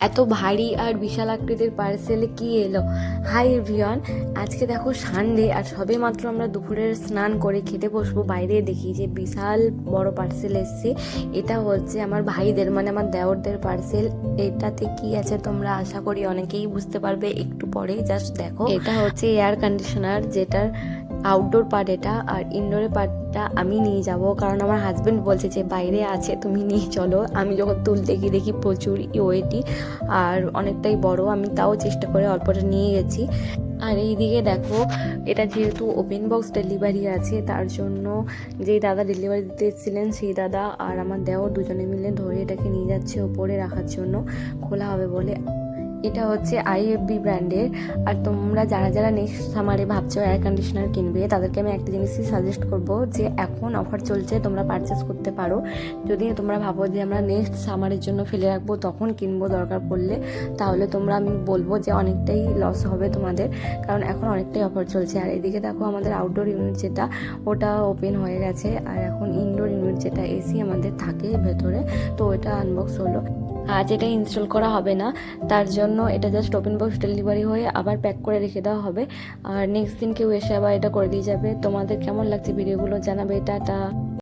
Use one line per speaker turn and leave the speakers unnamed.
এত ভারী আর বিশাল আকৃতির পার্সেলে কি এলো। হাই এভরিওয়ান, আজকে দেখো সানডে আর সবে মাত্র আমরা দুপুরের স্নান করে খেতে বসবো। বাইরে দেখি যে বিশাল বড় পার্সেল এসছে। এটা হচ্ছে আমার ভাইদের মানে আমার দেওরদের পার্সেল। এটাতে কি আছে তোমরা আশা করি অনেকেই বুঝতে পারবে একটু পরে। জাস্ট দেখো, এটা হচ্ছে এয়ার কন্ডিশনার, যেটার আউটডোর পার্ট এটা, আর ইনডোরের পার্টটা আমি নিয়ে যাব, কারণ আমার হাজব্যান্ড বলছে যে বাইরে আছে তুমি নিয়ে চলো। আমি যখন তুলতে গিয়ে দেখি প্রচুর ওয়েটি আর অনেকটাই বড়, আমি তাও চেষ্টা করে অল্পটা নিয়ে গেছি। আর এইদিকে দেখো, এটা যেহেতু ওপেন বক্স ডেলিভারি আছে, তার জন্য যেই দাদা ডেলিভারি দিতে এসেছিলেন সেই দাদা আর আমার দেওর দুজনে মিলে ধরে এটাকে নিয়ে যাচ্ছে ওপরে রাখার জন্য, খোলা হবে বলে। এটা হচ্ছে আইএফবি ব্র্যান্ডের। আর তোমরা যারা যারা নেক্সট সামারে ভাবছো এয়ার কন্ডিশনার কিনবে, তাদেরকে আমি একটা জিনিসই সাজেস্ট করব, যে এখন অফার চলছে, তোমরা পারচেস করতে পারো। যদি তোমরা ভাবো যে আমরা নেক্সট সামারের জন্য ফেলে রাখবো তখন কিনবো দরকার পড়লে, তাহলে তোমরা, আমি বলবো যে অনেকটাই লস হবে তোমাদের, কারণ এখন অনেকটাই অফার চলছে। আর এদিকে দেখো আমাদের আউটডোর ইউনিট যেটা, ওটা ওপেন হয়ে গেছে। আর এখন ইনডোর ইউনিট যেটা এসি আমাদের থাকে ভেতরে, তো ওটা আনবক্স হলো। আজ এটা ইনস্টল করা হবে না, তার জন্য এটা জাস্ট ওপেন বক্স ডেলিভারি হয়ে আবার প্যাক করে রেখে দেওয়া হবে। আর নেক্সট দিন কেউ এসে আবার এটা করে দিয়ে যাবে। তোমাদের কেমন লাগছে ভিডিওগুলো জানাবে। টাটা।